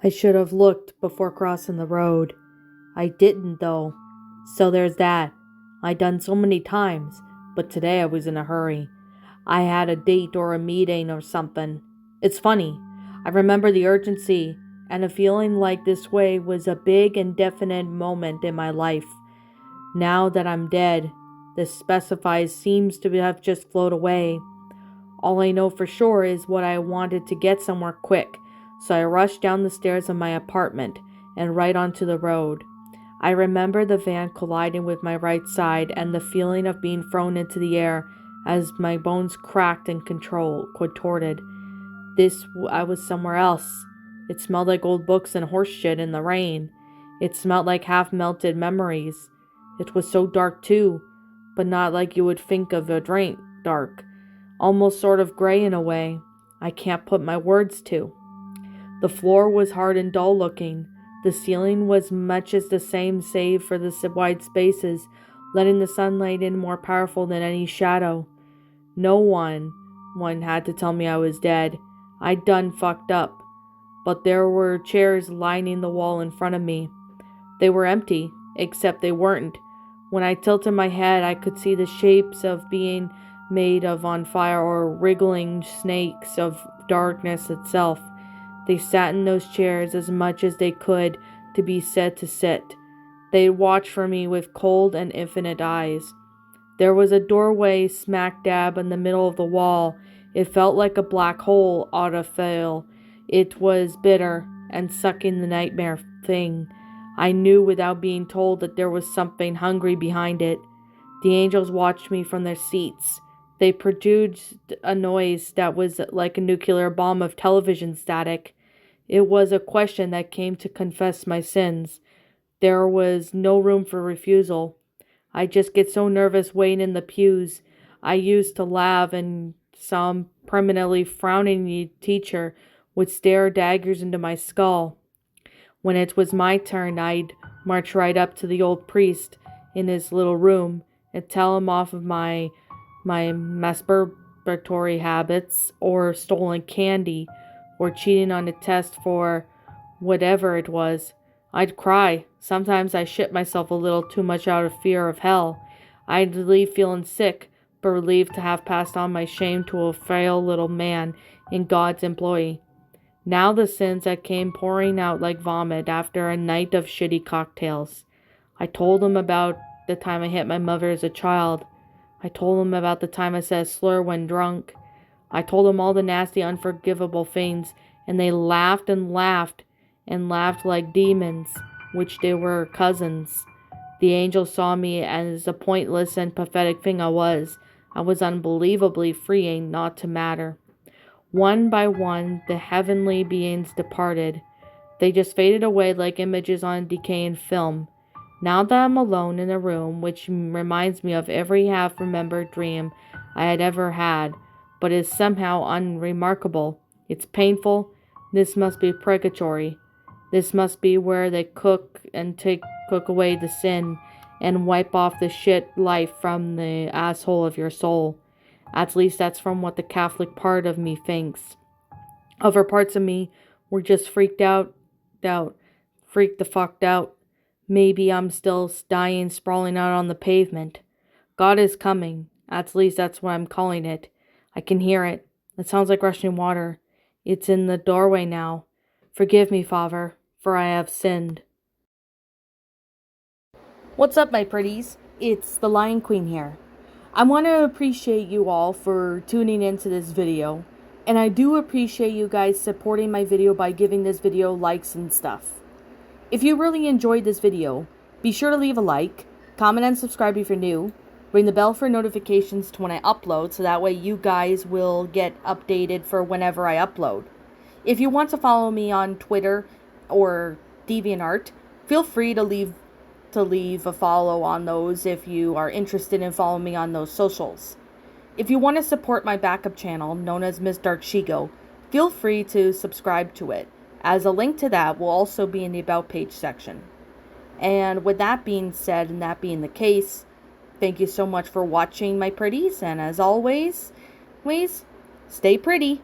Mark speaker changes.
Speaker 1: I should have looked before crossing the road. I didn't, though. So there's that. I done so many times, but today I was in a hurry. I had a date or a meeting or something. It's funny. I remember the urgency and a feeling like this way was a big and definite moment in my life. Now that I'm dead, this specifies seems to have just flowed away. All I know for sure is what I wanted to get somewhere quick, so I rushed down the stairs of my apartment and right onto the road. I remember the van colliding with my right side and the feeling of being thrown into the air as my bones cracked and contorted. I was somewhere else. It smelled like old books and horse shit in the rain. It smelled like half-melted memories. It was so dark too, but not like you would think of a drink dark. Almost sort of gray in a way I can't put my words to. The floor was hard and dull looking. The ceiling was much as the same save for the wide spaces, letting the sunlight in more powerful than any shadow. No one had to tell me I was dead. I'd done fucked up. But there were chairs lining the wall in front of me. They were empty, except they weren't. When I tilted my head, I could see the shapes of being made of on fire or wriggling snakes of darkness itself. They sat in those chairs as much as they could to be said to sit. They watched for me with cold and infinite eyes. There was a doorway smack dab in the middle of the wall. It felt like a black hole ought to fail. It was bitter and sucking the nightmare thing. I knew without being told that there was something hungry behind it. The angels watched me from their seats. They produced a noise that was like a nuclear bomb of television static. It was a question that came to confess my sins. There was no room for refusal. I just get so nervous waiting in the pews. I used to laugh, and some permanently frowning teacher would stare daggers into my skull. When it was my turn, I'd march right up to the old priest in his little room and tell him off of my masturbatory habits, or stolen candy, or cheating on a test for whatever it was. I'd cry. Sometimes I shit myself a little too much out of fear of hell. I'd leave feeling sick, but relieved to have passed on my shame to a frail little man in God's employ. Now the sins that came pouring out like vomit after a night of shitty cocktails. I told him about the time I hit my mother as a child. I told him about the time I said a slur when drunk. I told him all the nasty, unforgivable things, and they laughed and laughed and laughed like demons, which they were cousins. The angels saw me as the pointless and pathetic thing I was. I was unbelievably freeing not to matter. One by one, the heavenly beings departed. They just faded away like images on decaying film. Now that I'm alone in a room, which reminds me of every half-remembered dream I had ever had, but is somehow unremarkable. It's painful. This must be purgatory. This must be where they cook away the sin and wipe off the shit life from the asshole of your soul. At least that's from what the Catholic part of me thinks. Other parts of me were just freaked the fucked out. Maybe I'm still dying, sprawling out on the pavement. God is coming. At least that's what I'm calling it. I can hear it. It sounds like rushing water. It's in the doorway now. Forgive me, Father, for I have sinned. What's up, my pretties? It's the Lion Queen here. I want to appreciate you all for tuning into this video. And I do appreciate you guys supporting my video by giving this video likes and stuff. If you really enjoyed this video, be sure to leave a like, comment and subscribe if you're new, ring the bell for notifications to when I upload so that way you guys will get updated for whenever I upload. If you want to follow me on Twitter or DeviantArt, feel free to leave a follow on those if you are interested in following me on those socials. If you want to support my backup channel known as Miss Dark Shigo, feel free to subscribe to it, as a link to that will also be in the About page section. And with that being said, and that being the case, thank you so much for watching, my pretties, and as always, please stay pretty.